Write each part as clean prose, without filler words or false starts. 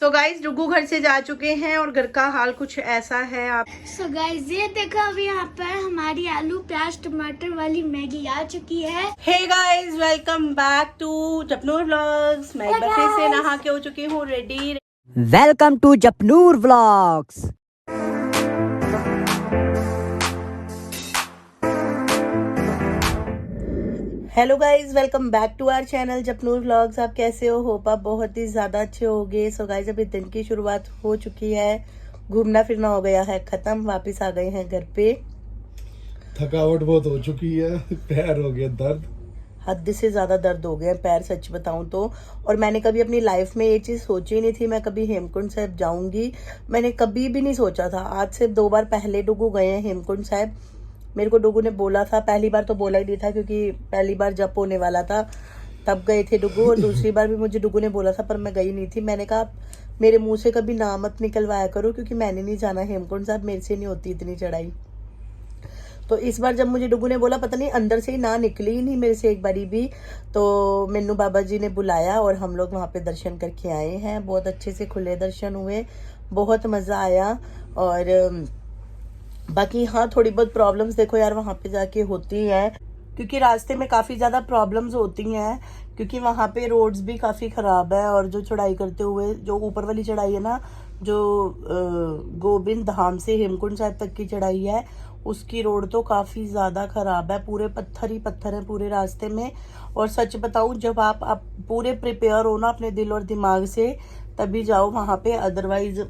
तो गाइज डुगू घर से जा चुके हैं और घर का हाल कुछ ऐसा है। आप सो गाइस ये देखो अभी यहाँ पर हमारी आलू प्याज टमाटर वाली मैगी आ चुकी है। Hey guys welcome back to Japnoor vlogs. मैं एक बार फिर से नहा के हो चुकी हूँ ready. Welcome to Japnoor vlogs. Hello guys welcome back to our channel Japnoor vlogs. आप कैसे हो? होप आप बहुत ही ज्यादा अच्छे होगे। सो गाइज अभी दिन की शुरुआत हो चुकी है, घूमना फिरना हो गया है खत्म, वापस आ गए हैं घर पे। थकावट बहुत हो चुकी है, पैर हो गया दर्द, हद से ज्यादा दर्द हो गया पैर, सच बताऊं तो। और मैंने कभी अपनी लाइफ में ये चीज सोची ही नहीं थी, मैं कभी हेमकुंड साहिब जाऊंगी। मैंने कभी भी नहीं सोचा था। आज से 2 बार पहले डुगू गए हैं हेमकुंड साहिब। मेरे को डुगू ने बोला था, पहली बार तो बोला ही नहीं था क्योंकि पहली बार जप होने वाला था तब गए थे डुगू, और दूसरी बार भी मुझे डुगू ने बोला था पर मैं गई नहीं थी। मैंने कहा मेरे मुंह से कभी ना मत निकलवाया करो क्योंकि मैंने नहीं जाना हेमकुंड साहिब, मेरे से नहीं होती इतनी चढ़ाई। तो इस बार जब मुझे डुगू ने बोला, पता नहीं अंदर से ही ना निकली ही नहीं मेरे से एक बारी भी, तो मैनू बाबा जी ने बुलाया और हम लोग वहाँ पे दर्शन करके आए हैं। बहुत अच्छे से खुले दर्शन हुए, बहुत मज़ा आया। और बाकी हाँ, थोड़ी बहुत प्रॉब्लम्स देखो यार वहाँ पे जाके होती हैं क्योंकि रास्ते में काफ़ी ज़्यादा प्रॉब्लम्स होती हैं क्योंकि वहाँ पे रोड्स भी काफ़ी ख़राब है। और जो चढ़ाई करते हुए जो ऊपर वाली चढ़ाई है ना, जो गोविंद धाम से हेमकुंड साहिब तक की चढ़ाई है, उसकी रोड तो काफ़ी ज़्यादा ख़राब है। पूरे पत्थर ही पत्थर हैं पूरे रास्ते में। और सच बताऊँ, जब आप पूरे प्रिपेयर हो ना अपने दिल और दिमाग से तभी जाओ वहाँ पे। अदरवाइज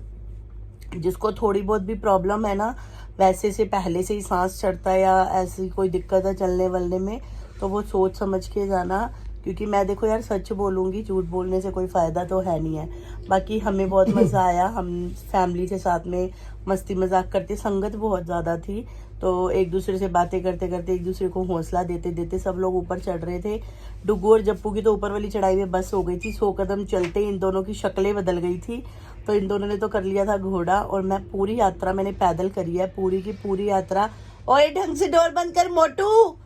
जिसको थोड़ी बहुत भी प्रॉब्लम है ना, वैसे से पहले से ही सांस चढ़ता है या ऐसी कोई दिक्कत है चलने वलने में, तो वो सोच समझ के जाना। क्योंकि मैं देखो यार सच बोलूँगी, झूठ बोलने से कोई फ़ायदा तो है नहीं है। बाकी हमें बहुत मज़ा आया, हम फैमिली के साथ में मस्ती मजाक करते, संगत बहुत ज़्यादा थी तो एक दूसरे से बातें करते करते एक दूसरे को हौसला देते देते सब लोग ऊपर चढ़ रहे थे। डुगू और जप्पू की तो ऊपर वाली चढ़ाई में बस हो गई थी। 100 कदम चलते इन दोनों की शक्लें बदल गई थी। तो इन दोनों ने तो कर लिया था घोड़ा और मैं पूरी यात्रा मैंने पैदल करी है, पूरी की पूरी यात्रा। और ढंग से डोर बंद कर मोटू,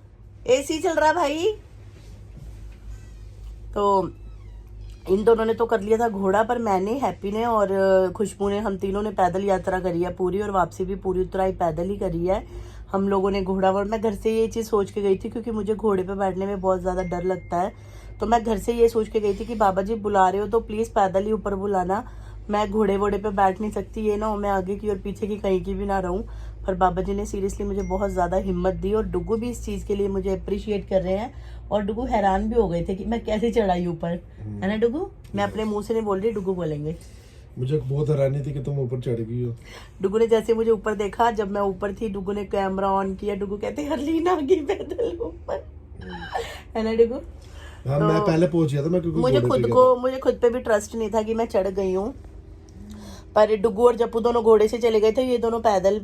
एसी चल रहा भाई। तो इन दोनों ने तो कर लिया था घोड़ा, पर मैंने, हैप्पी ने और खुशबू ने, हम तीनों ने पैदल यात्रा करी है पूरी, और वापसी भी पूरी उतराई पैदल ही करी है हम लोगों ने घोड़ा। और मैं घर से ये चीज़ सोच के गई थी क्योंकि मुझे घोड़े पे बैठने में बहुत ज़्यादा डर लगता है। तो मैं घर से ये सोच के गई थी कि बाबा जी बुला रहे हो तो प्लीज़ पैदल ही ऊपर बुलाना, मैं घोड़े वोड़े पे बैठ नहीं सकती, ये ना हो मैं आगे की और पीछे की कहीं की भी ना रहूं। पर बाबा जी ने सीरियसली मुझे बहुत ज़्यादा हिम्मत दी और डुगू भी इस चीज़ के लिए मुझे अप्रिशिएट कर रहे हैं। और डुगू हैरान भी हो गए थे कि मैं कैसे चढ़ाई ऊपर, है ना डुगू? मैं अपने मुंह से नहीं बोल रही, डुगू बोलेंगे। मुझे बहुत हैरानी थी कि तुम ऊपर चढ़ गई हो। डुगू ने जैसे मुझे ऊपर देखा, जब मैं ऊपर थी, डुगू ने कैमरा ऑन किया, डुगू कहते हरलीन आ गई पैदल ऊपर, है ना डुगू? हाँ, तो मैं पहले पहुंच गया था, मैं क्योंकि मुझे खुद पे भी ट्रस्ट नहीं था कि मैं चढ़ गई हूँ। पर डुगू और जप्पू दोनों घोड़े से चले गए थे, ये दोनों पैदल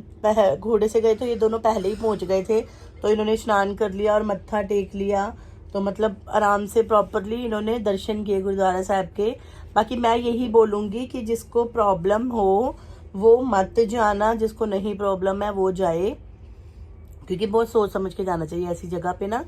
घोड़े से गए तो ये दोनों पहले ही पहुंच गए थे। तो इन्होंने स्नान कर लिया और मत्था टेक लिया, तो मतलब आराम से प्रॉपरली इन्होंने दर्शन किए गुरुद्वारा साहब के। बाकी मैं यही बोलूँगी कि जिसको प्रॉब्लम हो वो मत जाना, जिसको नहीं प्रॉब्लम है वो जाए, क्योंकि बहुत सोच समझ के जाना चाहिए ऐसी जगह पे ना।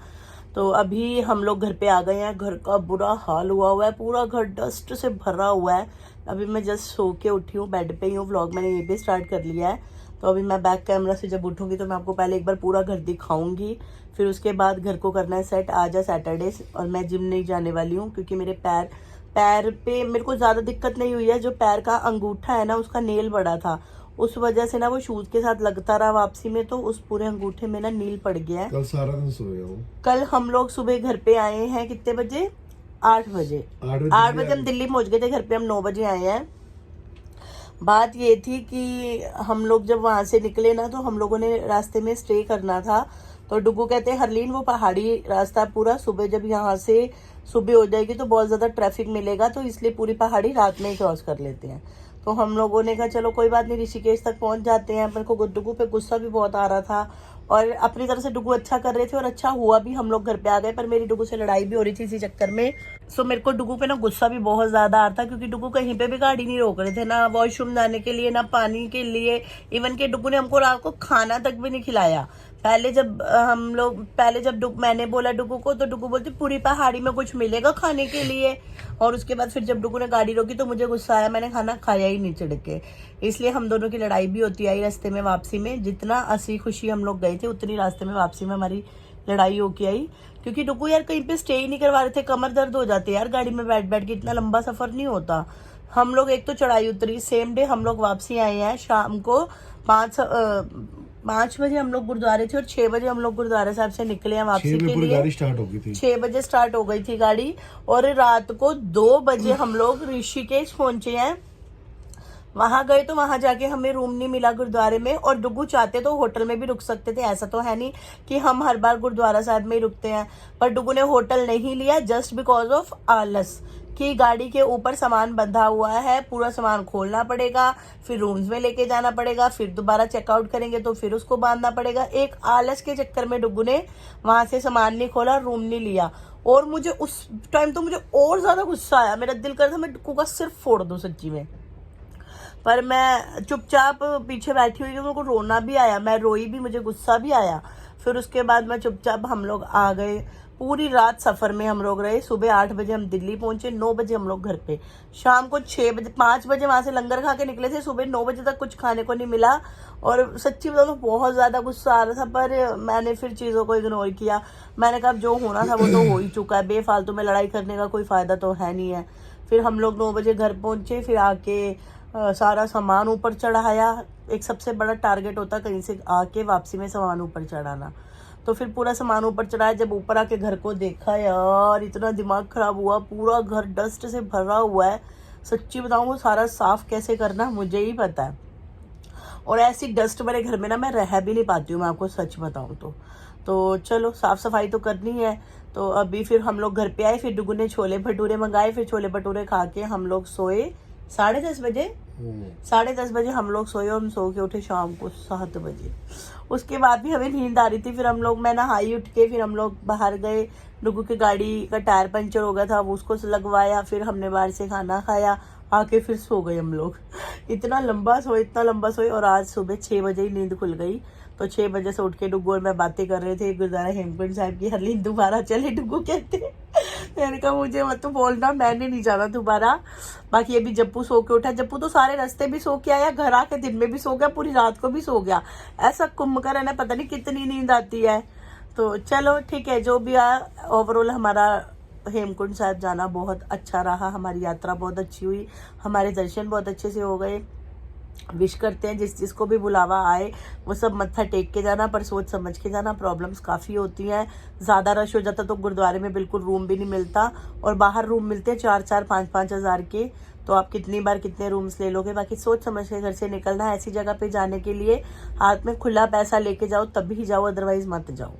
तो अभी हम लोग घर पे आ गए हैं, घर का बुरा हाल हुआ हुआ है, पूरा घर डस्ट से भरा हुआ है। अभी मैं जस्ट सो के उठी हूँ, बेड पे ही हूँ, व्लॉग मैंने ये भी स्टार्ट कर लिया है। तो अभी मैं बैक कैमरा से जब उठूँगी तो मैं आपको पहले एक बार पूरा घर दिखाऊंगी, फिर उसके बाद घर को करना है सेट। आज है सैटरडे और मैं जिम नहीं जाने वाली हूँ क्योंकि मेरे पैर पे मेरे को ज़्यादा दिक्कत नहीं हुई है। जो पैर का अंगूठा है ना, उसका नेल बड़ा था, उस वजह से ना वो शूज के साथ लगता रहा वापसी में, तो उस पूरे अंगूठे में ना नील पड़ गया है। कल सारा दिन सोए हूँ। कल हम लोग सुबह घर पे आए हैं, कितने बजे? 8 बजे। 8 बजे हम दिल्ली पहुंच गए थे, घर पे हम 9 बजे आए हैं। बात ये थी कि हम लोग जब वहां से निकले ना, तो हम लोगों ने रास्ते में स्टे करना था। तो डुगू कहते हैं हरलीन वो पहाड़ी रास्ता पूरा, सुबह जब यहाँ से सुबह हो जाएगी तो बहुत ज़्यादा ट्रैफिक मिलेगा, तो इसलिए पूरी पहाड़ी रात में ही क्रॉस कर लेते हैं। तो हम लोगों ने कहा चलो कोई बात नहीं, ऋषिकेश तक पहुंच जाते हैं। मेरे को डुगू पे गुस्सा भी बहुत आ रहा था और अपनी तरफ से डुगू अच्छा कर रहे थे और अच्छा हुआ भी, हम लोग घर पे आ गए। पर मेरी डुगू से लड़ाई भी हो रही थी इसी चक्कर में। सो मेरे को डुगू पे ना गुस्सा भी बहुत ज़्यादा आ रहा था क्योंकि डुगू कहीं पे भी गाड़ी नहीं रोक रहे थे, ना वॉशरूम जाने के लिए, ना पानी के लिए। इवन के डुगू ने हमको रात को खाना तक भी नहीं खिलाया। पहले जब मैंने बोला डुगू को, तो डुगू बोलती पूरी पहाड़ी में कुछ मिलेगा खाने के लिए। और उसके बाद फिर जब डुगू ने गाड़ी रोकी तो मुझे गुस्सा आया, मैंने खाना खाया ही नहीं चढ़ के। इसलिए हम दोनों की लड़ाई भी होती आई रास्ते में वापसी में। जितना हंसी खुशी हम लोग गए थे उतनी रास्ते में वापसी में हमारी लड़ाई होके आई, क्योंकि डुगू यार कहीं पे स्टे ही नहीं करवा रहे थे। कमर दर्द हो जाते यार गाड़ी में बैठ बैठ के, इतना लंबा सफर नहीं होता। हम लोग एक तो चढ़ाई उतरी, सेम डे हम लोग वापसी आए हैं शाम को 5 बजे हम लोग गुरुद्वारे थे और 6 बजे हम लोग गुरुद्वारा साहब से निकले हैं वापसी के लिए। गाड़ी स्टार्ट हो गई थी, 6 बजे स्टार्ट हो गई थी गाड़ी, और रात को 2 बजे हम लोग ऋषिकेश पहुंचे हैं। वहां गए तो वहां जाके हमें रूम नहीं मिला गुरुद्वारे में, और डुगू चाहते तो होटल में भी रुक सकते थे। ऐसा तो है नहीं कि हम हर बार गुरुद्वारा साहब में ही रुकते हैं, पर डुगू ने होटल नहीं लिया जस्ट बिकॉज ऑफ आलस, कि गाड़ी के ऊपर सामान बंधा हुआ है, पूरा सामान खोलना पड़ेगा, फिर रूम्स में लेके जाना पड़ेगा, फिर दोबारा चेकआउट करेंगे तो फिर उसको बांधना पड़ेगा। एक आलस के चक्कर में डुगू ने वहां से सामान नहीं खोला, रूम नहीं लिया। और मुझे उस टाइम तो मुझे और ज्यादा गुस्सा आया, मेरा दिल कर था मैं डुगू का सिर्फ फोड़ दूं सच्ची में। पर मैं चुपचाप पीछे बैठी हुई, मेरे को रोना भी आया, मैं रोई भी, मुझे गुस्सा भी आया। फिर उसके बाद मैं चुपचाप, हम लोग आ गए। पूरी रात सफर में हम लोग रहे। सुबह 8 बजे हम दिल्ली पहुंचे, 9 बजे हम लोग घर पे। शाम को 5 बजे वहां से लंगर खा के निकले थे। सुबह 9 बजे तक कुछ खाने को नहीं मिला, और सच्ची बताऊं तो बहुत ज्यादा गुस्सा आ रहा था। पर मैंने फिर चीजों को इग्नोर किया। मैंने कहा जो होना था वो तो हो ही चुका है, बेफालतू में लड़ाई करने का कोई फायदा तो है नहीं है। फिर हम लोग 9 बजे घर पहुंचे, फिर आके सारा सामान ऊपर चढ़ाया। एक सबसे बड़ा टारगेट होता है कहीं से आके वापसी में सामान ऊपर चढ़ाना, तो फिर पूरा सामान ऊपर चढ़ाया। जब ऊपर आके घर को देखा यार, इतना दिमाग खराब हुआ। पूरा घर डस्ट से भरा हुआ है। सच्ची बताऊं वो सारा साफ कैसे करना मुझे ही पता है, और ऐसी डस्ट मेरे घर में ना मैं रह भी नहीं पाती हूँ, मैं आपको सच बताऊं तो चलो साफ सफाई तो करनी है। तो अभी फिर हम लोग घर पे आए, फिर डुगू ने छोले भटूरे मंगाए, फिर छोले भटूरे खा के हम लोग सोए 10:30 बजे। 10:30 बजे हम लोग सोए, और हम सो के उठे शाम को 7 बजे। उसके बाद भी हमें नींद आ रही थी। फिर हम लोग, मैं नहाई उठ के, फिर हम लोग बाहर गए। डुगू की गाड़ी का टायर पंचर हो गया था, वो उसको लगवाया। फिर हमने बाहर से खाना खाया, आके फिर सो गए हम लोग। इतना लंबा सोए, और आज सुबह 6 बजे ही नींद खुल गई। तो 6 बजे से उठ के डुगू और मैं बातें कर रहे थे गुरुद्वारा हेमकुंड साहिब की। हरलीन दोबारा चले, डुगू कहते। मैंने कहा मुझे मत तो बोलना, मैंने नहीं जाना दोबारा। बाकी अभी जप्पू सो के उठा। जप्पू तो सारे रास्ते भी सो के आया, घर आके दिन में भी सो गया, पूरी रात को भी सो गया। ऐसा कुंभकर्ण है, पता नहीं कितनी नींद आती है। तो चलो ठीक है, जो भी आया। ओवरऑल हमारा हेमकुंड साहिब जाना बहुत अच्छा रहा, हमारी यात्रा बहुत अच्छी हुई, हमारे दर्शन बहुत अच्छे से हो गए। विश करते हैं जिसको भी बुलावा आए वो सब मत्था टेक के जाना, पर सोच समझ के जाना। प्रॉब्लम्स काफ़ी होती हैं, ज़्यादा रश हो जाता तो गुरुद्वारे में बिल्कुल रूम भी नहीं मिलता, और बाहर रूम मिलते हैं 4-4, 5-5 हज़ार के। तो आप कितनी बार कितने रूम्स ले लोगे। बाकी सोच समझ के घर से निकलना है। ऐसी जगह पे जाने के लिए हाथ में खुला पैसा लेके जाओ, तभी ही जाओ, अदरवाइज मत जाओ।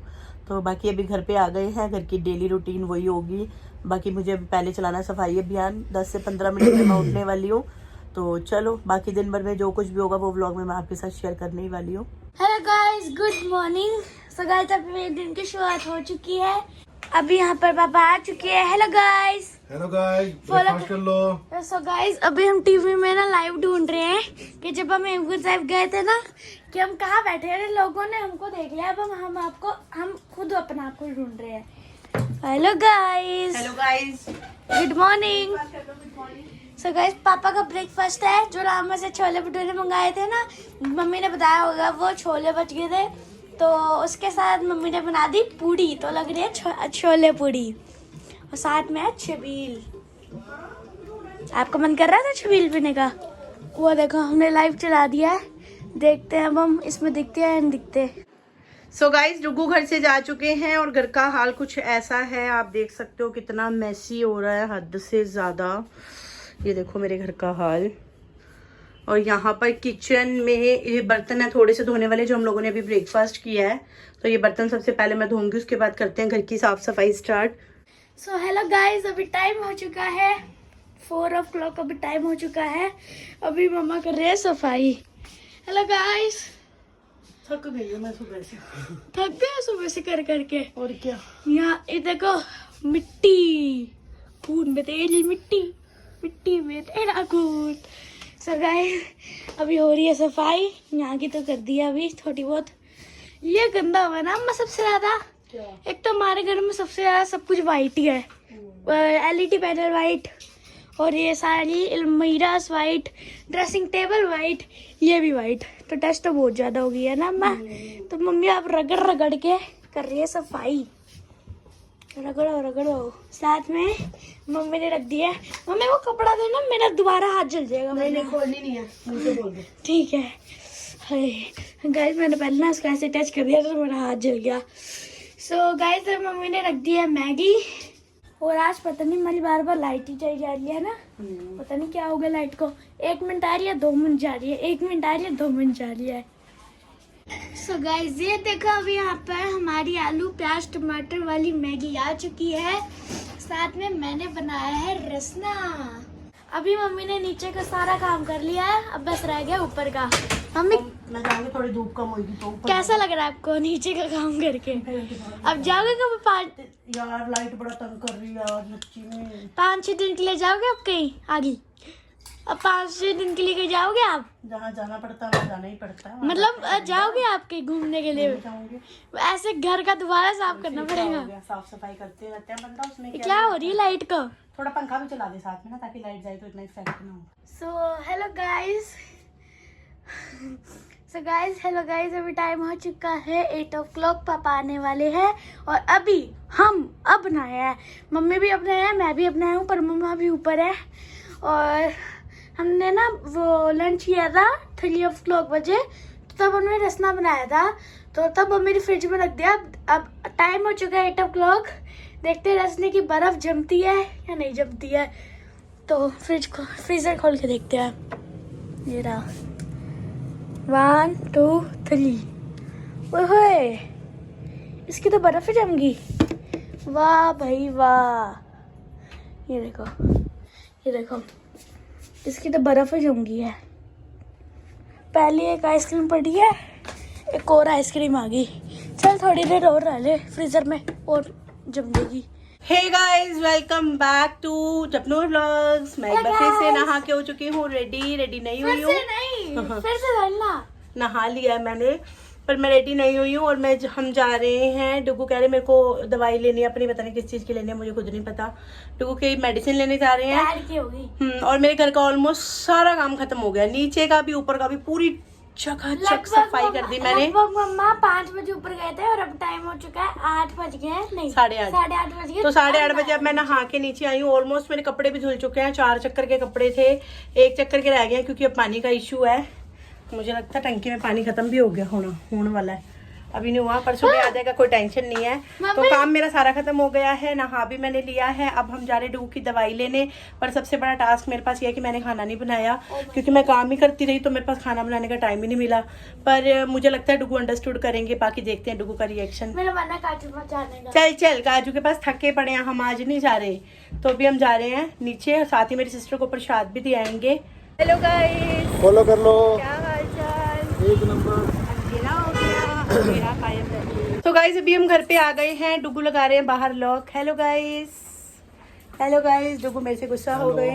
तो बाकी अभी घर पे आ गए हैं, घर की डेली रूटीन वही होगी। बाकी मुझे पहले चलाना सफाई अभियान, 10 से 15 मिनट में मैं उठने वाली हूँ। तो चलो बाकी दिन भर में जो कुछ भी होगा वो व्लॉग में मैं आपके साथ शेयर करने ही वाली हूँ। Hello guys, good morning. So guys अभी मेरे दिन की शुरुआत हो चुकी है। अभी यहाँ पर पापा आ चुके हैं। हेलो गाइस, ब्रेकफास्ट कर लो। सो गाइस अभी हम टीवी में ना लाइव ढूंढ रहे हैं कि जब हम हेमकुंड साहिब गए थे ना, कि हम कहाँ बैठे हैं। लोगों ने हमको देख लिया, अब हम खुद अपना आप को ढूंढ रहे हैं। Hello guys, good morning. So guys पापा का ब्रेकफास्ट है, जो रामा से छोले भटूरे मंगाए थे ना, मम्मी ने बताया होगा, वो छोले बच गए थे, तो उसके साथ मम्मी ने बना दी पूड़ी। तो लग रही है छोले पूड़ी, और साथ में है छबील। आपका मन कर रहा था छबील पीने का? वो देखो हमने लाइव चला दिया है, देखते हैं अब हम इसमें दिखते हैं या नहीं दिखते। सो गाइस डुगू घर से जा चुके हैं, और घर का हाल कुछ ऐसा है, आप देख सकते हो कितना मैसी हो रहा है, हद से ज़्यादा। ये देखो मेरे घर का हाल। और यहाँ पर किचन में ये बर्तन है थोड़े से धोने वाले, जो हम लोगों ने अभी ब्रेकफास्ट किया है। तो ये बर्तन सबसे पहले मैं धोऊंगी, उसके बाद करते हैं घर की साफ सफाई स्टार्ट। सो हेलो गाइस, अभी टाइम हो चुका है 4 o'clock, अभी टाइम हो चुका है। अभी मम्मा कर रहे हैं सफाई। हेलो गाइस, थक गई हूँ मैं सुबह से। थक गए सुबह से कर करके। और क्या, यहाँ ये देखो मिट्टी, खून में तेरी मिट्टी, मिट्टी में तेरा खून। सो गाइस अभी हो रही है सफाई, यहाँ की तो कर दी है अभी थोड़ी बहुत। ये गंदा हुआ ना अम्मा सबसे ज्यादा। एक तो हमारे घर में सबसे ज्यादा सब कुछ वाइट ही है, एलईडी पैनल वाइट, और ये सारी अलमीरास वाइट, ड्रेसिंग टेबल वाइट, ये भी वाइट। तो डस्ट तो बहुत ज्यादा हो गई है ना अम्मा। तो मम्मी आप रगड़ रगड़ के कर रही है सफाई, रगड़ो रगड़ो। साथ में मम्मी ने रख दिया है, मम्मी वो कपड़ा देना, मेरा दोबारा हाथ जल जाएगा। मैंने खोलनी नहीं है, मुझे बोल दो। ठीक है। गाइस मैंने पहले ना इसको ऐसे टच कर दिया तो मेरा हाथ जल गया। सो गाइस मम्मी ने रख दिया मैगी, और आज पता नहीं हमारी बार बार लाइट ही चली जा रही है ना, पता नहीं क्या हो गया लाइट को। 1 मिनट आ रही है, 2 मिनट जा रही है, 1 मिनट आ रही है, 2 मिनट जा रही है। सो गाइस ये देखो अभी यहाँ पर हमारी आलू प्याज टमाटर वाली मैगी आ चुकी है। साथ में मैंने बनाया है रसना। अभी मम्मी ने नीचे का सारा काम कर लिया है, अब बस रह गया ऊपर का। मम्मी मैं जाऊंगी, थोड़ी धूप कम होगी तो ऊपर। कैसा लग रहा है आपको नीचे का काम करके? अब जाओगे कब? 5 यार लाइट बड़ा तंग कर रही है यार सच्ची में। 5-6 दिन के लिए जाओगे अब कहीं आगे? अब 5-6 दिन के लिए कहीं जाओगे आप? जहाँ जाना पड़ता है वहाँ जाना ही पड़ता है। मतलब जाओगे आप कहीं घूमने के लिए? जाऊंगी। ऐसे घर का दोबारा साफ करना पड़ेगा। साफ सफाई करते रहते हैं बंदा, उसमें क्या हो रही है लाइट को? थोड़ा पंखा भी चला दे साथ में ना, ताकि लाइट जाए तो इतना इफेक्ट ना हो। सो हेलो गाइस अभी टाइम हो चुका है 8 o'clock, पापा आने वाले हैं। और अभी हम अब नहाए हैं, मम्मी भी अपने हैं, मैं भी अपना हूँ, पर मम्मा भी ऊपर है। और हमने ना वो लंच किया था 3 o'clock बजे, तो तब हमने रसना बनाया था, तो तब मम्मी ने फ्रिज में रख दिया। अब टाइम हो चुका है 8 o'clock, देखते हैं रसने की बर्फ जमती है या नहीं जमती है। तो फ्रीजर खोल के देखते हैं। ये रहा, 1 2 3। ओए इसकी तो बर्फ ही जम गई। वाह भाई वाह, ये देखो इसकी तो बर्फ ही जम गई है। पहली एक आइसक्रीम पड़ी है, एक और आइसक्रीम आ गई। चल थोड़ी देर और रह ले फ्रीजर में और जम जाएगी। Hey guys welcome back to Japnoor vlogs. मैं एक बार फिर से नहा के हो चुकी हूँ, रेडी नहीं हुई हूँ। फिर से धरना। नहा लिया है मैंने, पर मैं रेडी नहीं हुई हूँ। और हम जा रहे हैं, डुगू कह रहे मेरे को दवाई लेनी है अपनी, पता नहीं किस चीज़ की लेनी है, मुझे खुद नहीं पता। डुगू की मेडिसिन लेने जा रहे हैं। और मेरे घर का ऑलमोस्ट सारा काम खत्म हो गया, नीचे का भी ऊपर का भी, पूरी चकाचक सफाई कर दी मैंने। मम्मा 5 बजे ऊपर गए थे और अब टाइम हो चुका है 8 बज गए हैं, नहीं 8:30 बज गए। तो 8:30 बजे अब मैं नहा के नीचे आई हूँ। ऑलमोस्ट मेरे कपड़े भी धुल चुके हैं, 4 चक्कर के कपड़े थे, 1 चक्कर के रह गए हैं क्योंकि अब पानी का इशू है। मुझे लगता है टंकी में पानी खत्म भी हो गया, होने वाला है, अभी नहीं हुआ, पर सुबह आ जाएगा, कोई टेंशन नहीं है। तो काम मेरा सारा खत्म हो गया है, नहा भी मैंने लिया है। अब हम जा रहे डुगू की दवाई लेने। पर सबसे बड़ा टास्क मेरे पास ये है कि मैंने खाना नहीं बनाया, क्योंकि मैं काम ही करती रही तो मेरे पास खाना बनाने का टाइम ही नहीं मिला। पर मुझे लगता है डुगू अंडरस्टूड करेंगे, बाकी देखते हैं डुगू का रिएक्शन। मेरा मन है काजू पहुंचाने का। चल काजू के पास थके पड़े हैं, हम आज नहीं जा रहे। तो अभी हम जा रहे हैं नीचे, साथ ही मेरी सिस्टर को प्रसाद भी दिलाएंगे। हेलो गाइस, फॉलो कर लो। क्या हाल चाल? 1 नंबर। तो गाइस अभी हम घर पे आ गए हैं, डुगू लगा रहे हैं बाहर लॉक। हेलो गाइस डुगू मेरे से गुस्सा हो गए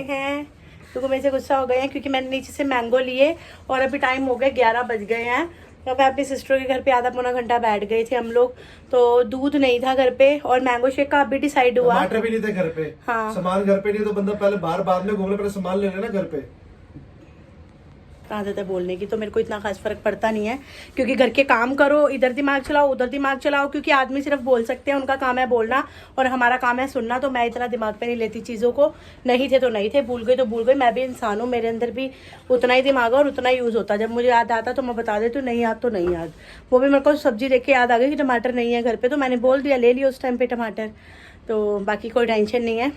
हैं, क्योंकि मैंने नीचे से मैंगो लिए और अभी टाइम हो गया 11 बज गए हैं। तो मैं अपनी सिस्टर के घर पे आधा पौना घंटा बैठ गए थे हम लोग, तो दूध नहीं था घर पे और मैंगो शेक का अभी डिसाइड हुआ। टमाटर भी नहीं थे घर पे। हाँ। सामान घर पे नहीं तो बंदा पहले बाहर बाद में घूमने, पहले सामान ले लेना घर पे। आदत है बोलने की, तो मेरे को इतना खास फर्क पड़ता नहीं है, क्योंकि घर के काम करो, इधर दिमाग चलाओ उधर दिमाग चलाओ, क्योंकि आदमी सिर्फ बोल सकते हैं, उनका काम है बोलना और हमारा काम है सुनना। तो मैं इतना दिमाग पे नहीं लेती चीज़ों को, नहीं थे तो नहीं थे, भूल गए तो भूल गए। मैं भी इंसान हूँ, मेरे अंदर भी उतना ही दिमाग है और उतना यूज़ होता है। जब मुझे याद आता तो मैं बता देती हूँ, नहीं याद तो नहीं याद। वो भी मेरे को सब्जी देख के याद आ गई कि टमाटर नहीं है घर पर, तो मैंने बोल दिया, ले लिया उस टाइम पर टमाटर। तो बाकी कोई टेंशन नहीं है।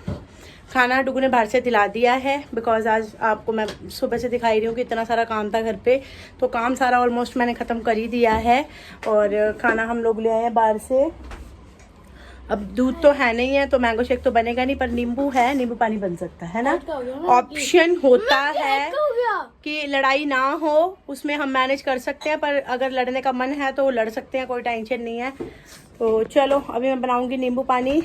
खाना डुगू ने बाहर से दिला दिया है, बिकॉज आज आपको मैं सुबह से दिखाई रही हूँ कि इतना सारा काम था घर पे, तो काम सारा ऑलमोस्ट मैंने ख़त्म कर ही दिया है। और खाना हम लोग ले आए हैं बाहर से। अब दूध तो है नहीं है तो मैंगो शेक तो बनेगा नहीं, पर नींबू है, नींबू पानी बन सकता है ना। ऑप्शन होता है कि लड़ाई ना हो, उसमें हम मैनेज कर सकते हैं, पर अगर लड़ने का मन है तो लड़ सकते हैं, कोई टेंशन नहीं है। तो चलो अभी मैं बनाऊँगी नींबू पानी।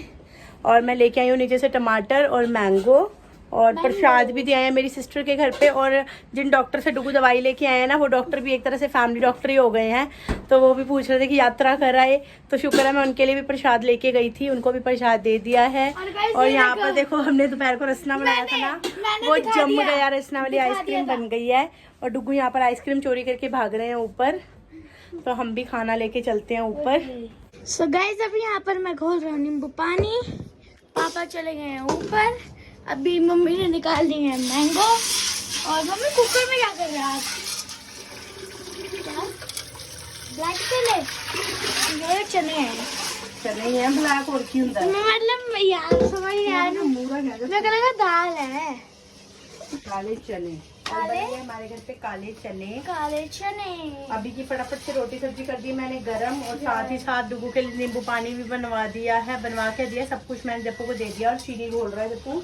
और मैं लेके आई हूँ नीचे से टमाटर और मैंगो, और प्रसाद भी दिया है मेरी सिस्टर के घर पे। और जिन डॉक्टर से डुगू दवाई लेके आए हैं ना, वो डॉक्टर भी एक तरह से फैमिली डॉक्टर ही हो गए हैं। तो वो भी पूछ रहे थे कि यात्रा कर आए, तो शुक्र है मैं उनके लिए भी प्रसाद लेके गई थी, उनको भी प्रसाद दे दिया है। और यहाँ पर देखो हमने दोपहर को रसना बनाया था ना, वो जम गया, रसना वाली आइसक्रीम बन गई है। और डुगू यहाँ पर आइसक्रीम चोरी करके भाग रहे हैं ऊपर, तो हम भी खाना लेके चलते हैं ऊपर। सो गाइस अभी यहाँ पर मैं घोल रहा हूँ नींबू पानी। पापा चले गए हैं ऊपर। अभी मम्मी ने निकाल दी है मैंगो। और मम्मी कुकर में क्या कर रहे हैं आप? ब्लैक चने, ये चने हैं। चने ही हैं ब्लैक और क्यों मतलब यार समझ नहीं आया ना, मैं कह लगा दाल है। काले चने काले? हमारे घर पे काले चने। काले चने। अभी की फटाफट से रोटी सब्जी कर दी मैंने गरम, और साथ ही साथ डुगू के लिए नींबू पानी भी बनवा दिया है, बनवा के दिया। सब कुछ मैंने जप्पू को दे दिया। और चीनी घोल रहा है जप्पू।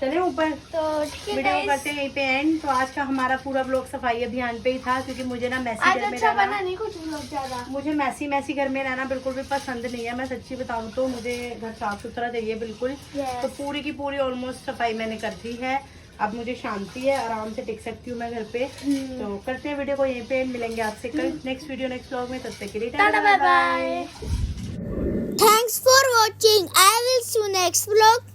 चले ऊपर, तो ठीक है वीडियो guys। करते हैं यहीं पे एंड। तो आज का हमारा पूरा ब्लॉग सफाई अभियान पे ही था, क्योंकि मुझे ना मैसी आज घर में अच्छा बना रहना, नहीं कुछ लोग ज्यादा। मुझे मैसी घर में रहना बिल्कुल भी पसंद नहीं है। मैं सच्ची बताऊं तो मुझे घर साफ सुथरा चाहिए बिल्कुल। Yes। तो पूरी की पूरी ऑलमोस्ट सफाई मैंने कर दी है। अब मुझे शांति है, आराम से टिक सकती हूँ मैं घर पे। तो करते हैं वीडियो को यहीं पे, मिलेंगे आपसे कल नेक्स्ट वीडियो नेक्स्ट व्लॉग में। तब तक के लिए tata bye bye. Thanks for watching. I will see you next vlog.